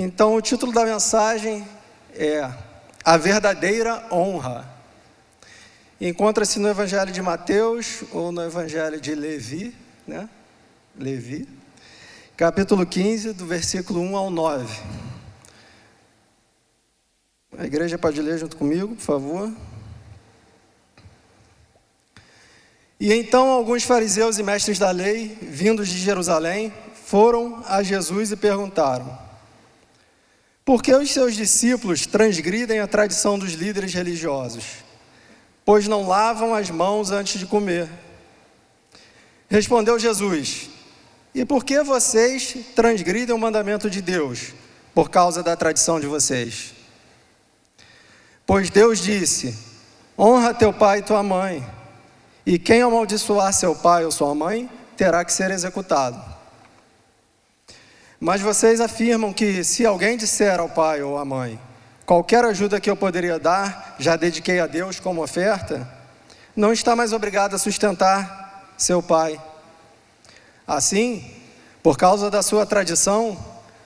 Então, o título da mensagem é A Verdadeira Honra. Encontra-se no Evangelho de Mateus ou no Evangelho de Levi, né? Levi, capítulo 15, do versículo 1 ao 9. A igreja pode ler junto comigo, por favor. E então alguns fariseus e mestres da lei, vindos de Jerusalém, foram a Jesus e perguntaram: por que os seus discípulos transgridem a tradição dos líderes religiosos, pois não lavam as mãos antes de comer? Respondeu Jesus: e por que vocês transgridem o mandamento de Deus, por causa da tradição de vocês? Pois Deus disse: honra teu pai e tua mãe, e quem amaldiçoar seu pai ou sua mãe, terá que ser executado. Mas vocês afirmam que, se alguém disser ao pai ou à mãe: qualquer ajuda que eu poderia dar, já dediquei a Deus como oferta, não está mais obrigado a sustentar seu pai. Assim, por causa da sua tradição,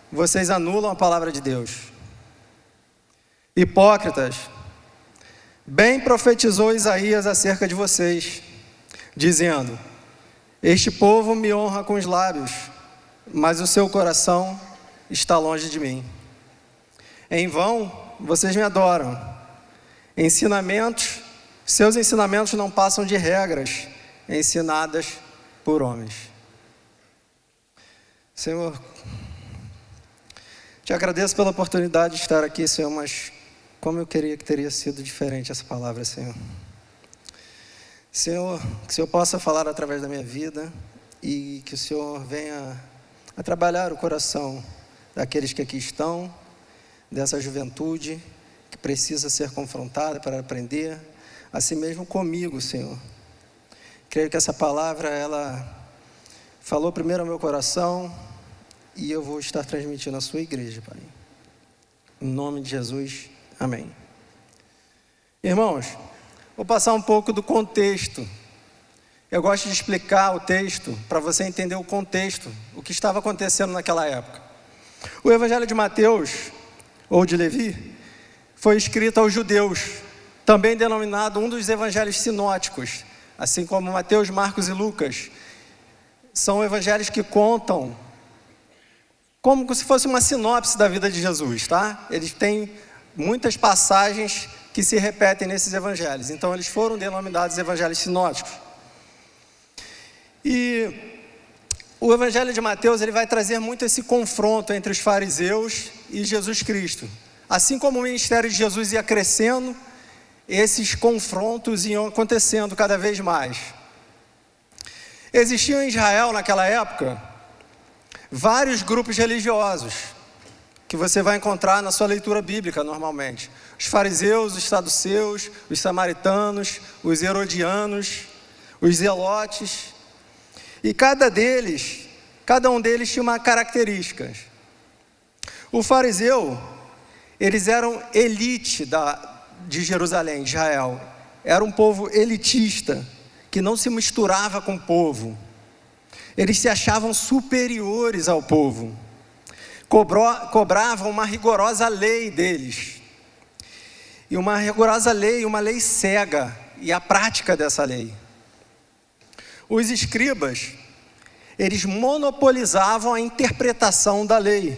vocês anulam a palavra de Deus. Hipócritas, bem profetizou Isaías acerca de vocês, dizendo: este povo me honra com os lábios, mas o seu coração está longe de mim. Em vão vocês me adoram. Seus ensinamentos não passam de regras ensinadas por homens. Senhor, te agradeço pela oportunidade de estar aqui, Senhor, mas como eu queria que teria sido diferente essa palavra, Senhor. Senhor, que o Senhor possa falar através da minha vida e que o Senhor venha a trabalhar o coração daqueles que aqui estão, dessa juventude que precisa ser confrontada para aprender, assim mesmo comigo, Senhor. Creio que essa palavra, ela falou primeiro ao meu coração e eu vou estar transmitindo à sua igreja, Pai. Em nome de Jesus, amém. Irmãos, vou passar um pouco do contexto. Eu gosto de explicar o texto para você entender o contexto, o que estava acontecendo naquela época. O Evangelho de Mateus, ou de Levi, foi escrito aos judeus, também denominado um dos evangelhos sinóticos, assim como Mateus, Marcos e Lucas. São evangelhos que contam como se fosse uma sinopse da vida de Jesus, tá? Eles têm muitas passagens que se repetem nesses evangelhos, então eles foram denominados evangelhos sinóticos. E o Evangelho de Mateus, ele vai trazer muito esse confronto entre os fariseus e Jesus Cristo. Assim como o ministério de Jesus ia crescendo, esses confrontos iam acontecendo cada vez mais. Existiam em Israel, naquela época, vários grupos religiosos, que você vai encontrar na sua leitura bíblica normalmente. Os fariseus, os saduceus, os samaritanos, os herodianos, os zelotes. E cada um deles tinha uma característica. O fariseu, eles eram elite de Jerusalém, de Israel. Era um povo elitista, que não se misturava com o povo. Eles se achavam superiores ao povo. Cobravam uma rigorosa lei deles. E uma rigorosa lei, uma lei cega, e a prática dessa lei. Os escribas, eles monopolizavam a interpretação da lei,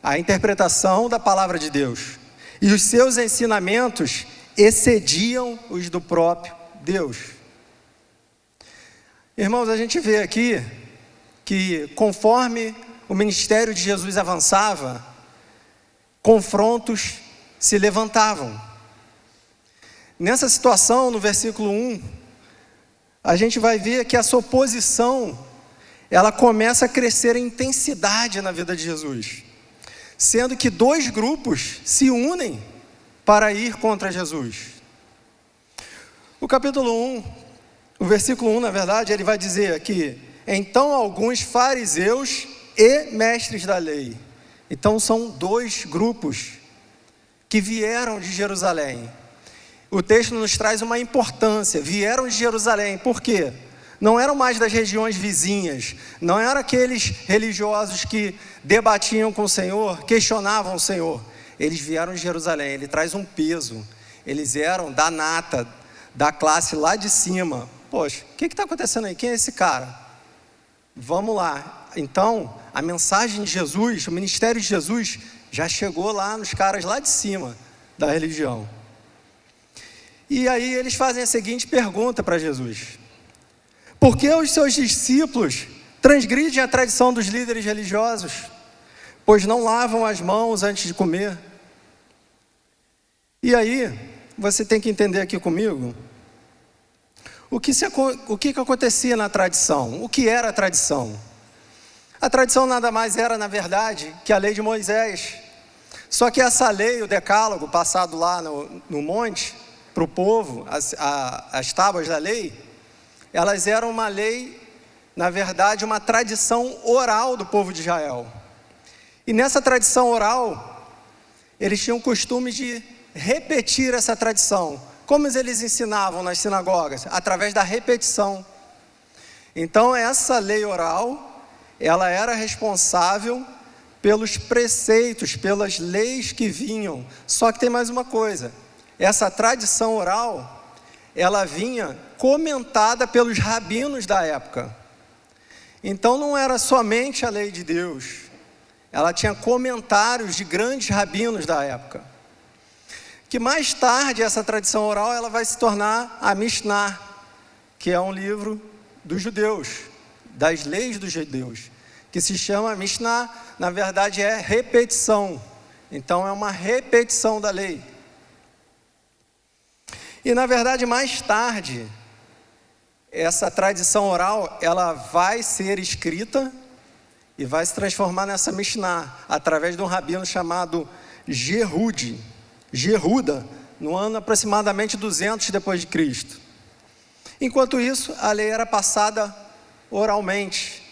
a interpretação da palavra de Deus. E os seus ensinamentos excediam os do próprio Deus. Irmãos, a gente vê aqui que conforme o ministério de Jesus avançava, confrontos se levantavam. Nessa situação, no versículo 1, a gente vai ver que essa oposição, ela começa a crescer em intensidade na vida de Jesus, sendo que dois grupos se unem para ir contra Jesus. O capítulo 1, o versículo 1, na verdade, ele vai dizer aqui: então alguns fariseus e mestres da lei. Então são dois grupos que vieram de Jerusalém. O texto nos traz uma importância: vieram de Jerusalém. Por quê? não eram mais das regiões vizinhas, não eram aqueles religiosos que debatiam com o Senhor, questionavam o Senhor. Eles vieram de Jerusalém. Ele traz um peso. Eles eram da nata, da classe lá de cima. Poxa, o que está acontecendo aí? Quem é esse cara? Vamos lá. Então, a mensagem de Jesus, o ministério de Jesus, já chegou lá nos caras lá de cima da religião. E aí eles fazem a seguinte pergunta para Jesus: por que os seus discípulos transgridem a tradição dos líderes religiosos, pois não lavam as mãos antes de comer? E aí, você tem que entender aqui comigo o que acontecia na tradição. O que era a tradição? A tradição nada mais era, na verdade, que a lei de Moisés. Só que essa lei, o decálogo, passado lá no monte, para o povo, as tábuas da lei, elas eram uma lei, na verdade, uma tradição oral do povo de Israel. E nessa tradição oral, eles tinham o costume de repetir essa tradição. Como eles ensinavam nas sinagogas? Através da repetição. Então, essa lei oral, ela era responsável pelos preceitos, pelas leis que vinham. Só que tem mais uma coisa: essa tradição oral, ela vinha comentada pelos rabinos da época. Então não era somente a lei de Deus, ela tinha comentários de grandes rabinos da época. Que mais tarde essa tradição oral ela vai se tornar a Mishnah, que é um livro dos judeus, das leis dos judeus, que se chama Mishnah, na verdade é repetição. Então é uma repetição da lei. E na verdade mais tarde, essa tradição oral, ela vai ser escrita e vai se transformar nessa Mishnah, através de um rabino chamado Geruda, no ano aproximadamente 200 depois de Cristo. Enquanto isso, a lei era passada oralmente.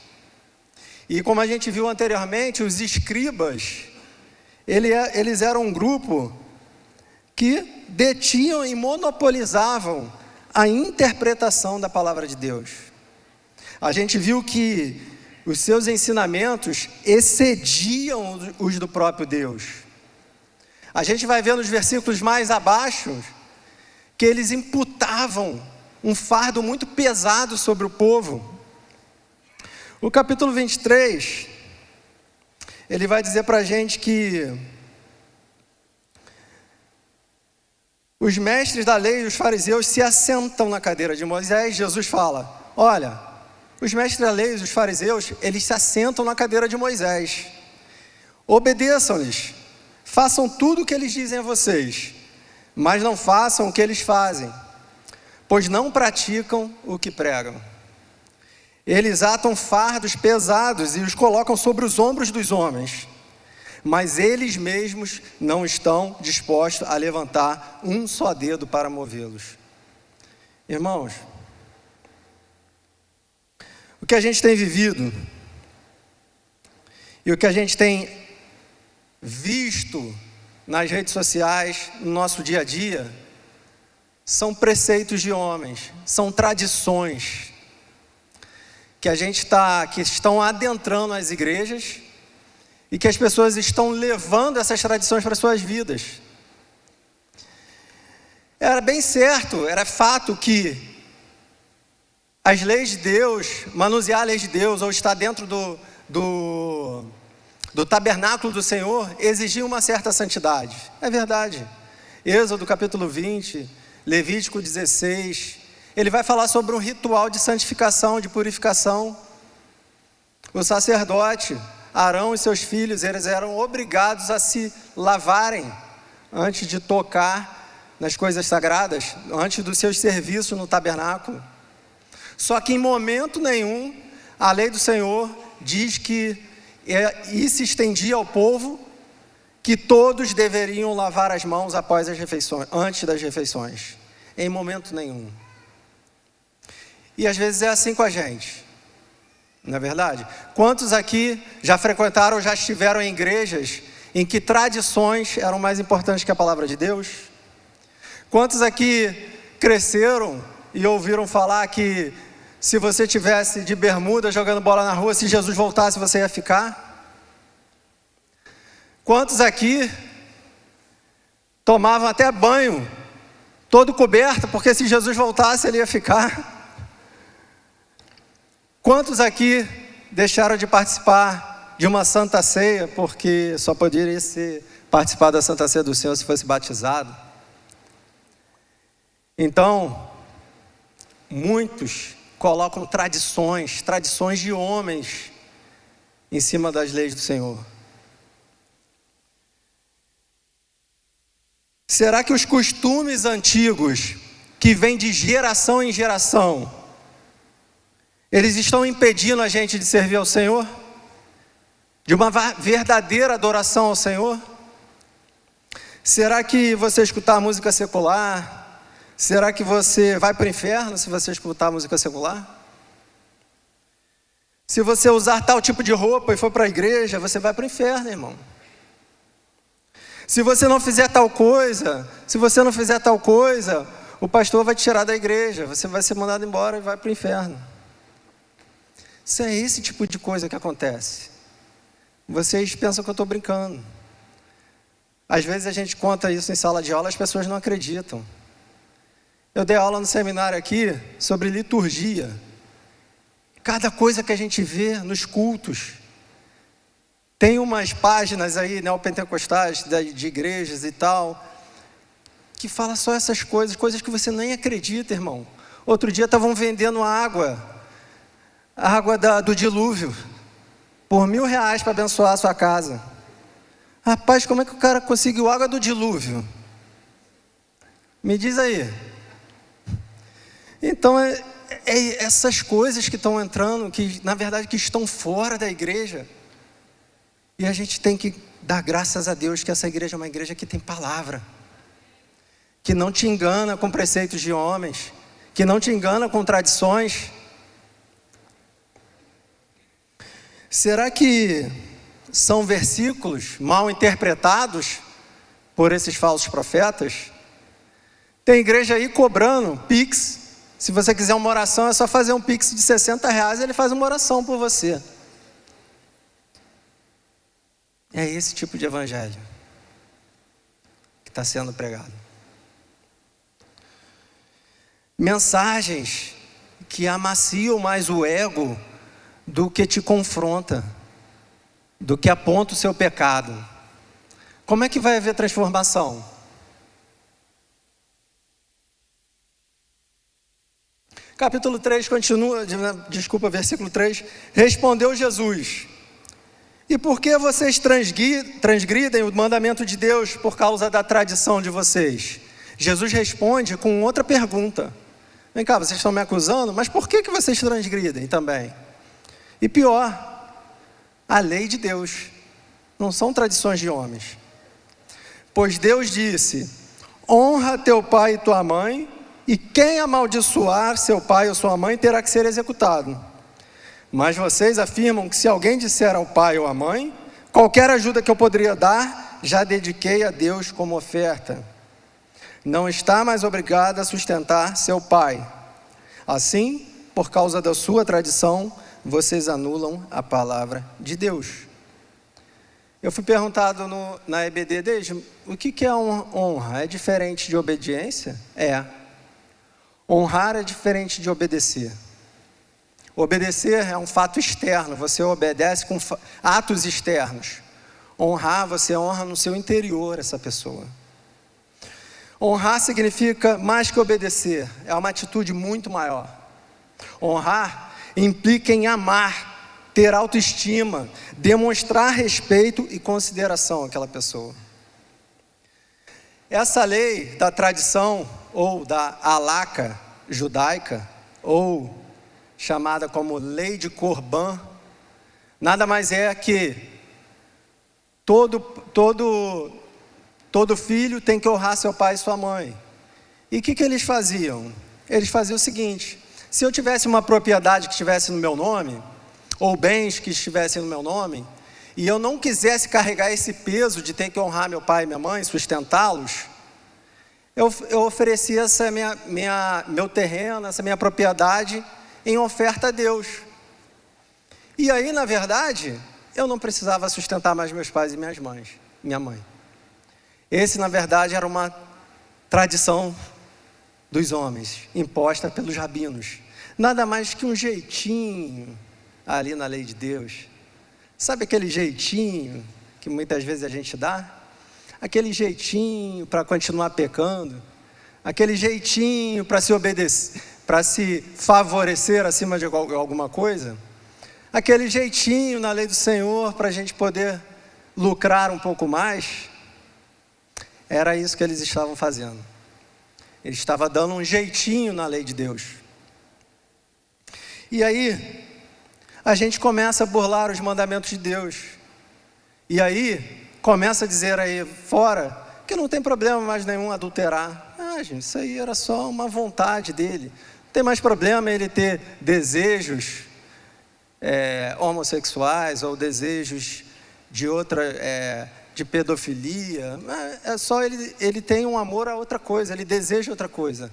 E como a gente viu anteriormente, os escribas, eles eram um grupo que detinham e monopolizavam a interpretação da palavra de Deus. A gente viu que os seus ensinamentos excediam os do próprio Deus. A gente vai ver nos versículos mais abaixo que eles imputavam um fardo muito pesado sobre o povo. O capítulo 23, ele vai dizer para a gente que os mestres da lei e os fariseus se assentam na cadeira de Moisés. Jesus fala: olha, os mestres da lei e os fariseus, eles se assentam na cadeira de Moisés. Obedeçam-lhes, façam tudo o que eles dizem a vocês, mas não façam o que eles fazem, pois não praticam o que pregam. Eles atam fardos pesados e os colocam sobre os ombros dos homens, mas eles mesmos não estão dispostos a levantar um só dedo para movê-los. Irmãos, o que a gente tem vivido e o que a gente tem visto nas redes sociais, no nosso dia a dia, são preceitos de homens, são tradições que que estão adentrando as igrejas e que as pessoas estão levando essas tradições para as suas vidas. Era bem certo, era fato que as leis de Deus, manusear as leis de Deus, ou estar dentro do tabernáculo do Senhor, exigia uma certa santidade. É verdade. Êxodo capítulo 20, Levítico 16, ele vai falar sobre um ritual de santificação, de purificação. O sacerdote, Arão e seus filhos, eles eram obrigados a se lavarem antes de tocar nas coisas sagradas, antes dos seus serviços no tabernáculo. Só que em momento nenhum, a lei do Senhor diz que isso estendia ao povo, que todos deveriam lavar as mãos após as refeições, antes das refeições. Em momento nenhum. E às vezes é assim com a gente, não é verdade? Quantos aqui já frequentaram ou já estiveram em igrejas em que tradições eram mais importantes que a palavra de Deus? Quantos aqui cresceram e ouviram falar que Se você tivesse de bermuda jogando bola na rua, se Jesus voltasse, você ia ficar? Quantos aqui tomavam até banho, todo coberto, porque se Jesus voltasse, ele ia ficar? Quantos aqui deixaram de participar de uma Santa Ceia, porque só poderia participar da Santa Ceia do Senhor se fosse batizado? Então, muitos colocam tradições de homens em cima das leis do Senhor. Será que os costumes antigos, que vêm de geração em geração, eles estão impedindo a gente de servir ao Senhor? De uma verdadeira adoração ao Senhor? Será que você escutar música secular, será que você vai para o inferno se você escutar música secular? Se você usar tal tipo de roupa e for para a igreja, você vai para o inferno, irmão. Se você não fizer tal coisa, o pastor vai te tirar da igreja, você vai ser mandado embora e vai para o inferno. Isso é esse tipo de coisa que acontece. Vocês pensam que eu estou brincando. Às vezes a gente conta isso em sala de aula, as pessoas não acreditam. Eu dei aula no seminário aqui sobre liturgia. Cada coisa que a gente vê nos cultos. Tem umas páginas aí, neopentecostais, de igrejas e tal, que fala só essas coisas que você nem acredita, irmão. Outro dia estavam vendendo água do dilúvio, por R$1.000 para abençoar a sua casa. Rapaz, como é que o cara conseguiu água do dilúvio? Me diz aí. Então, é essas coisas que estão entrando, que na verdade que estão fora da igreja. E a gente tem que dar graças a Deus que essa igreja é uma igreja que tem palavra, que não te engana com preceitos de homens, que não te engana com tradições. Será que são versículos mal interpretados por esses falsos profetas? Tem igreja aí cobrando Pix. Se você quiser uma oração, é só fazer um Pix de R$60 e ele faz uma oração por você. É esse tipo de evangelho que está sendo pregado. Mensagens que amaciam mais o ego do que te confronta, do que aponta o seu pecado. Como é que vai haver transformação? Capítulo 3 continua, versículo 3. Respondeu Jesus: e por que vocês transgridem o mandamento de Deus por causa da tradição de vocês? Jesus responde com outra pergunta. Vem cá, vocês estão me acusando, mas por que vocês transgridem também? E pior, a lei de Deus, não são tradições de homens. Pois Deus disse: honra teu pai e tua mãe, e quem amaldiçoar seu pai ou sua mãe terá que ser executado. Mas vocês afirmam que se alguém disser ao pai ou à mãe: qualquer ajuda que eu poderia dar, já dediquei a Deus como oferta. Não está mais obrigado a sustentar seu pai. Assim, por causa da sua tradição, vocês anulam a palavra de Deus. Eu fui perguntado na EBD, desde o que é honra? É diferente de obediência? É. Honrar é diferente de obedecer. Obedecer é um fato externo, você obedece com atos externos. Honrar, você honra no seu interior essa pessoa. Honrar significa mais que obedecer, é uma atitude muito maior. Honrar implica em amar, ter autoestima, demonstrar respeito e consideração àquela pessoa. Essa lei da tradição, ou da halakha judaica, ou chamada como lei de Corban, nada mais é que todo filho tem que honrar seu pai e sua mãe. E o que eles faziam? Eles faziam o seguinte: se eu tivesse uma propriedade que estivesse no meu nome, ou bens que estivessem no meu nome, e eu não quisesse carregar esse peso de ter que honrar meu pai e minha mãe, sustentá-los, eu oferecia meu terreno, essa minha propriedade, em oferta a Deus. E aí, na verdade, eu não precisava sustentar mais meus pais e minha mãe. Esse, na verdade, era uma tradição dos homens, imposta pelos rabinos. Nada mais que um jeitinho ali na lei de Deus. Sabe aquele jeitinho que muitas vezes a gente dá? Aquele jeitinho para continuar pecando, aquele jeitinho para se obedecer, para se favorecer acima de alguma coisa, aquele jeitinho na lei do Senhor para a gente poder lucrar um pouco mais. Era isso que eles estavam fazendo. Eles estavam dando um jeitinho na lei de Deus. E aí, a gente começa a burlar os mandamentos de Deus. E aí, começa a dizer aí fora que não tem problema mais nenhum adulterar. Gente, isso aí era só uma vontade dele. Não tem mais problema ele ter desejos homossexuais ou desejos de de pedofilia. É só ele tem um amor a outra coisa, ele deseja outra coisa.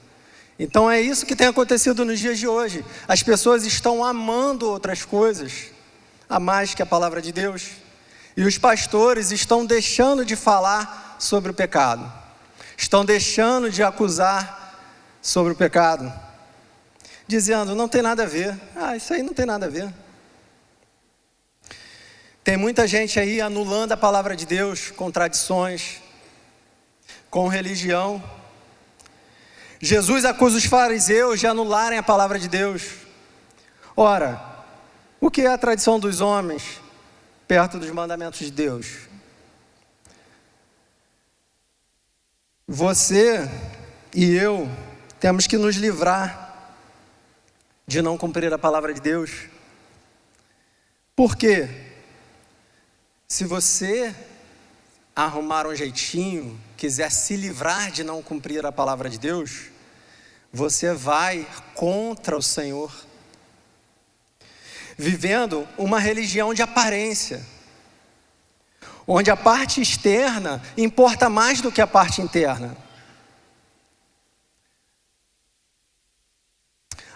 Então é isso que tem acontecido nos dias de hoje. As pessoas estão amando outras coisas a mais que a palavra de Deus. E os pastores estão deixando de falar sobre o pecado. Estão deixando de acusar sobre o pecado. Dizendo, não tem nada a ver. Isso aí não tem nada a ver. Tem muita gente aí anulando a palavra de Deus com tradições, com religião. Jesus acusa os fariseus de anularem a palavra de Deus. Ora, o que é a tradição dos homens perto dos mandamentos de Deus? Você e eu temos que nos livrar de não cumprir a palavra de Deus. Por quê? Se você arrumar um jeitinho, quiser se livrar de não cumprir a palavra de Deus, você vai contra o Senhor, vivendo uma religião de aparência, onde a parte externa importa mais do que a parte interna.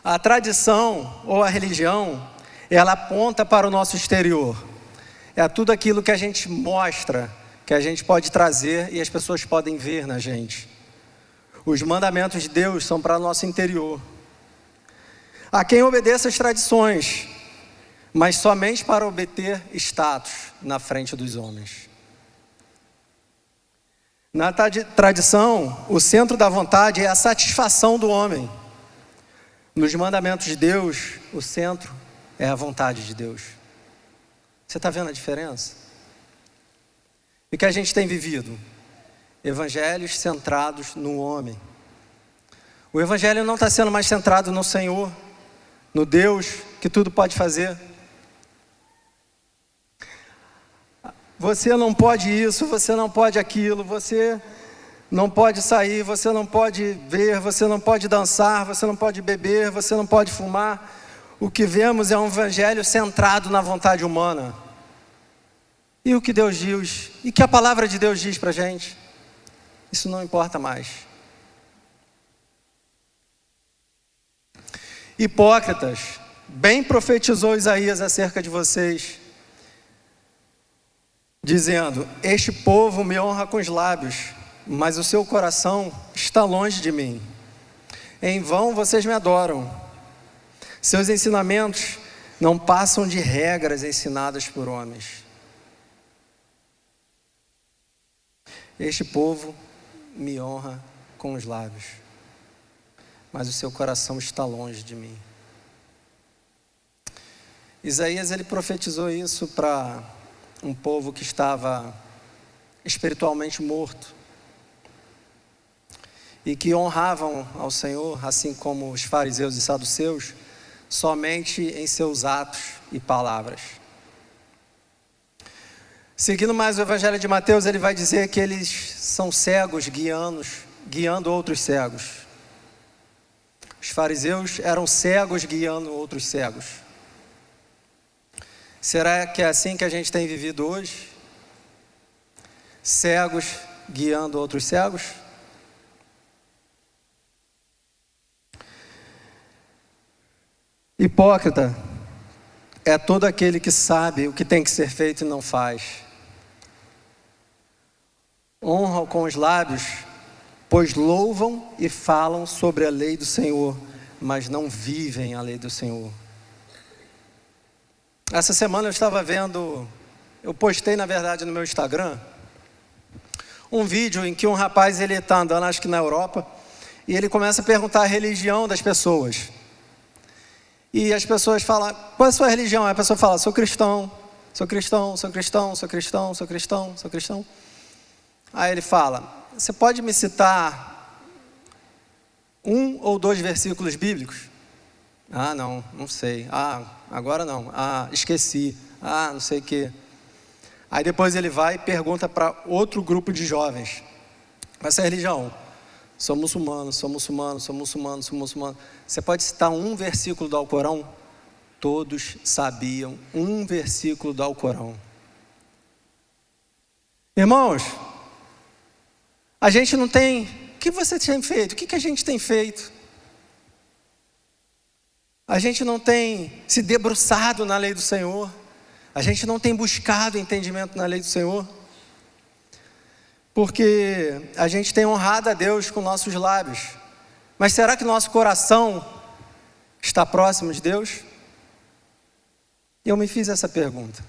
A tradição ou a religião, ela aponta para o nosso exterior. É tudo aquilo que a gente mostra, que a gente pode trazer e as pessoas podem ver na gente. Os mandamentos de Deus são para o nosso interior. Há quem obedeça às tradições, mas somente para obter status na frente dos homens. Na tradição, o centro da vontade é a satisfação do homem. Nos mandamentos de Deus, o centro é a vontade de Deus. Você está vendo a diferença? E o que a gente tem vivido? Evangelhos centrados no homem. O evangelho não está sendo mais centrado no Senhor, no Deus que tudo pode fazer. Você não pode isso, você não pode aquilo, você não pode sair, você não pode ver, você não pode dançar, você não pode beber, você não pode fumar. O que vemos é um evangelho centrado na vontade humana. E o que Deus diz, e que a palavra de Deus diz para a gente, isso não importa mais. Hipócritas, bem profetizou Isaías acerca de vocês, dizendo, este povo me honra com os lábios, mas o seu coração está longe de mim. Em vão vocês me adoram. Seus ensinamentos não passam de regras ensinadas por homens. Este povo me honra com os lábios, mas o seu coração está longe de mim. Isaías, ele profetizou isso para um povo que estava espiritualmente morto e que honravam ao Senhor, assim como os fariseus e saduceus, somente em seus atos e palavras. Seguindo mais o Evangelho de Mateus, ele vai dizer que eles são cegos guiando outros cegos. Os fariseus eram cegos guiando outros cegos. Será que é assim que a gente tem vivido hoje? Cegos guiando outros cegos? Hipócrita é todo aquele que sabe o que tem que ser feito e não faz. Honram com os lábios, pois louvam e falam sobre a lei do Senhor, mas não vivem a lei do Senhor. Essa semana eu estava vendo, eu postei na verdade no meu Instagram, um vídeo em que um rapaz, ele está andando, acho que na Europa, e ele começa a perguntar a religião das pessoas. E as pessoas falam, qual é a sua religião? Aí a pessoa fala, sou cristão, sou cristão, sou cristão, sou cristão, sou cristão, sou cristão. Aí ele fala, você pode me citar 1 ou 2 versículos bíblicos? Ah, não sei. Ah, agora não. Ah, esqueci. Ah, não sei o quê. Aí depois ele vai e pergunta para outro grupo de jovens. Qual é a religião? Sou muçulmano, sou muçulmano, sou muçulmano, sou muçulmano. Você pode citar um versículo do Alcorão? Todos sabiam um versículo do Alcorão. Irmãos, a gente não tem... O que você tem feito? O que a gente tem feito? A gente não tem se debruçado na lei do Senhor. A gente não tem buscado entendimento na lei do Senhor. Porque a gente tem honrado a Deus com nossos lábios. Mas será que nosso coração está próximo de Deus? Eu me fiz essa pergunta.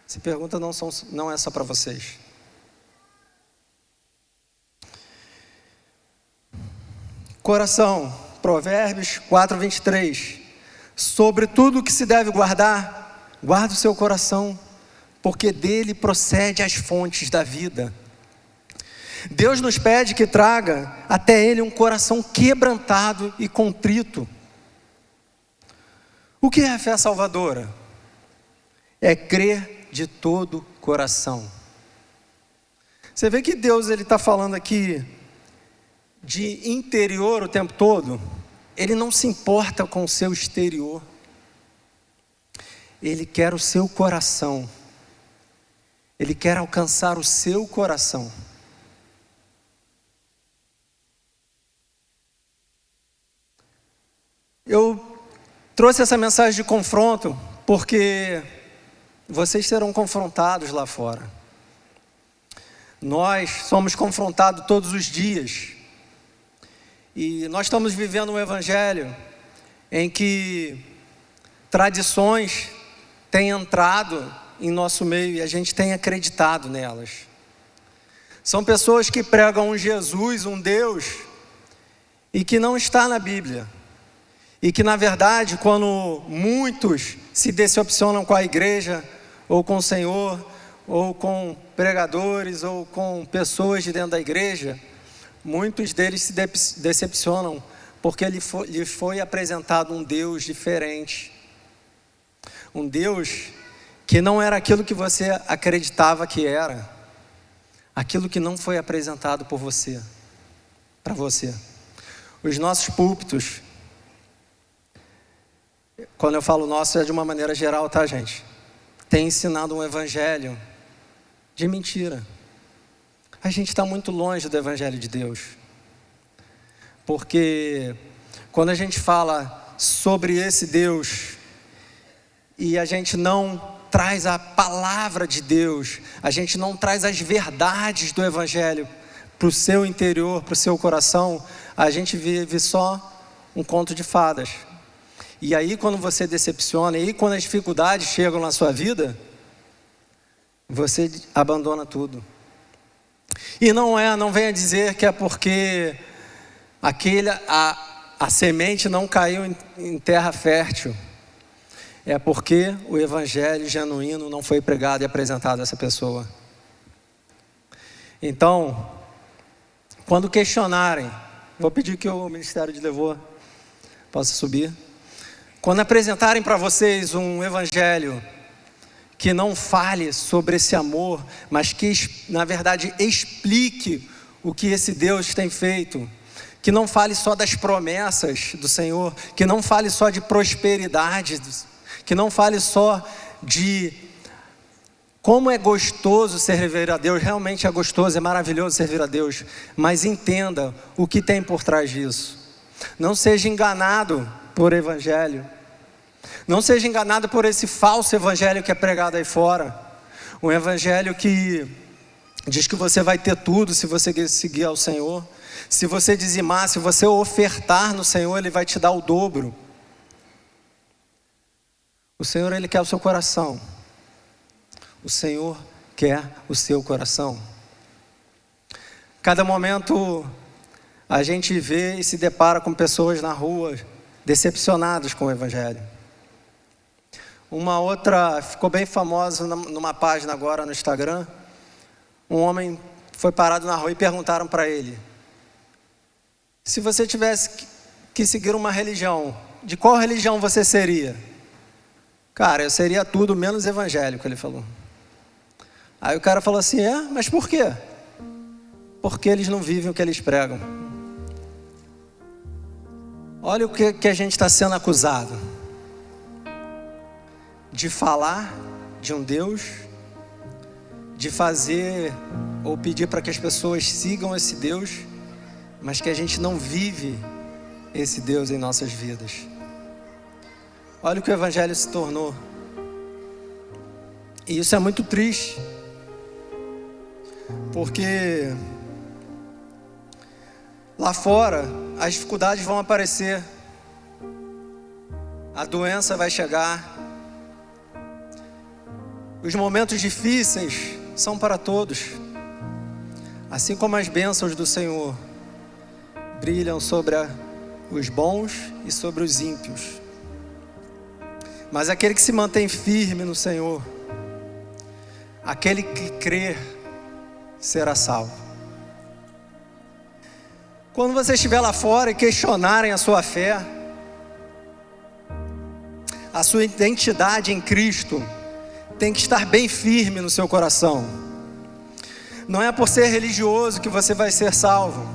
Essa pergunta não é só para vocês. Coração, Provérbios 4:23. Sobre tudo que se deve guardar, guarda o seu coração, porque dele procede as fontes da vida. Deus nos pede que traga até Ele um coração quebrantado e contrito. O que é a fé salvadora? É crer de todo coração. Você vê que Deus está falando aqui de interior o tempo todo. Ele não se importa com o seu exterior. Ele quer o seu coração. Ele quer alcançar o seu coração. Eu trouxe essa mensagem de confronto porque vocês serão confrontados lá fora. Nós somos confrontados todos os dias. E nós estamos vivendo um evangelho em que tradições têm entrado em nosso meio e a gente tem acreditado nelas. São pessoas que pregam um Jesus, um Deus, e que não está na Bíblia. E que na verdade, quando muitos se decepcionam com a igreja, ou com o Senhor, ou com pregadores, ou com pessoas de dentro da igreja, muitos deles se decepcionam, porque lhe foi apresentado um Deus diferente. Um Deus que não era aquilo que você acreditava que era. Aquilo que não foi apresentado por você, para você. Os nossos púlpitos, quando eu falo nosso é de uma maneira geral, tá, gente? Tem ensinado um evangelho de mentira. A gente está muito longe do evangelho de Deus. Porque quando a gente fala sobre esse Deus e a gente não traz a palavra de Deus, a gente não traz as verdades do evangelho para o seu interior, para o seu coração, a gente vive só um conto de fadas. E aí quando você decepciona, e aí quando as dificuldades chegam na sua vida, você abandona tudo. E não venha dizer que é porque a semente não caiu em terra fértil. É porque o evangelho genuíno não foi pregado e apresentado a essa pessoa. Então, quando questionarem, vou pedir que o Ministério de Louvor possa subir. Quando apresentarem para vocês um evangelho que não fale sobre esse amor, mas que na verdade explique o que esse Deus tem feito, que não fale só das promessas do Senhor, que não fale só de prosperidade, que não fale só de como é gostoso servir a Deus. Realmente é gostoso, é maravilhoso servir a Deus, mas entenda o que tem por trás disso. Não seja enganado por evangelho. Não seja enganado por esse falso evangelho que é pregado aí fora. Um evangelho que diz que você vai ter tudo se você seguir ao Senhor. Se você dizimar, se você ofertar no Senhor, Ele vai te dar o dobro. O Senhor, Ele quer o seu coração. O Senhor quer o seu coração. Cada momento a gente vê e se depara com pessoas na rua decepcionadas com o evangelho. Uma outra ficou bem famosa numa página agora no Instagram. Um homem foi parado na rua e perguntaram para ele: se você tivesse que seguir uma religião, de qual religião você seria? Cara, eu seria tudo menos evangélico, ele falou. Aí o cara falou assim: mas por quê? Porque eles não vivem o que eles pregam. Olha o que a gente está sendo acusado. De falar de um Deus, de fazer ou pedir para que as pessoas sigam esse Deus, mas que a gente não vive esse Deus em nossas vidas. Olha o que o evangelho se tornou. E isso é muito triste, porque lá fora as dificuldades vão aparecer, a doença vai chegar, os momentos difíceis são para todos, assim como as bênçãos do Senhor brilham sobre os bons e sobre os ímpios. Mas aquele que se mantém firme no Senhor, aquele que crê, será salvo. Quando você estiver lá fora e questionarem a sua fé, a sua identidade em Cristo tem que estar bem firme no seu coração. Não é por ser religioso que você vai ser salvo,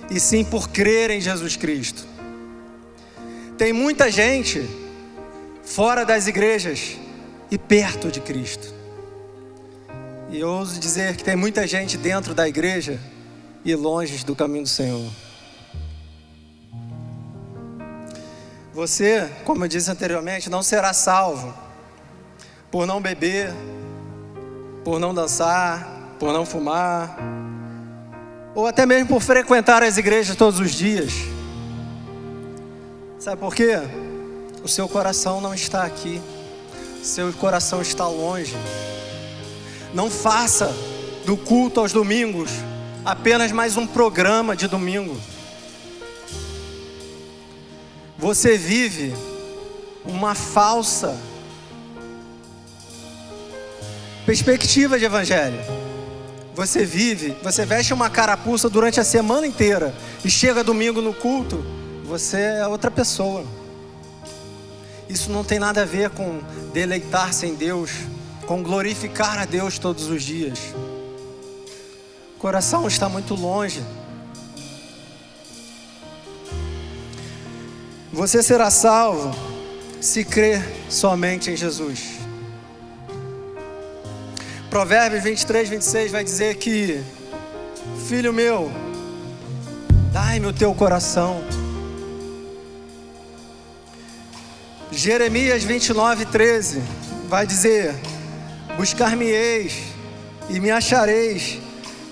e sim por crer em Jesus Cristo. Tem muita gente fora das igrejas e perto de Cristo. E eu ouso dizer que tem muita gente dentro da igreja e longe do caminho do Senhor. Você, como eu disse anteriormente, não será salvo por não beber, por não dançar, por não fumar, ou até mesmo por frequentar as igrejas todos os dias. Sabe por quê? O seu coração não está aqui, seu coração está longe. Não faça do culto aos domingos apenas mais um programa de domingo. Você vive uma falsa perspectiva de evangelho. Você veste uma carapuça durante a semana inteira e chega domingo no culto, você é outra pessoa. Isso não tem nada a ver com deleitar-se em Deus, com glorificar a Deus todos os dias. O coração está muito longe. Você será salvo se crer somente em Jesus. Provérbios 23, 26 vai dizer que: filho meu, dai-me o teu coração. Jeremias 29, 13 vai dizer: buscar-me-eis e me achareis,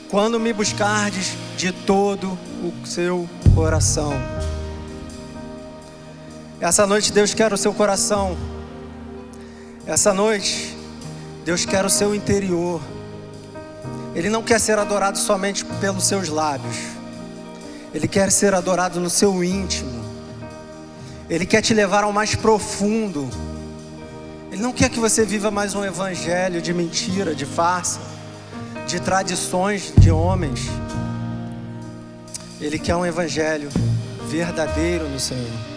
quando me buscardes de todo o seu coração. Essa noite Deus quer o seu coração. Essa noite Deus quer o seu interior. Ele não quer ser adorado somente pelos seus lábios. Ele quer ser adorado no seu íntimo. Ele quer te levar ao mais profundo. Ele não quer que você viva mais um evangelho de mentira, de farsa, de tradições de homens. Ele quer um evangelho verdadeiro no Senhor.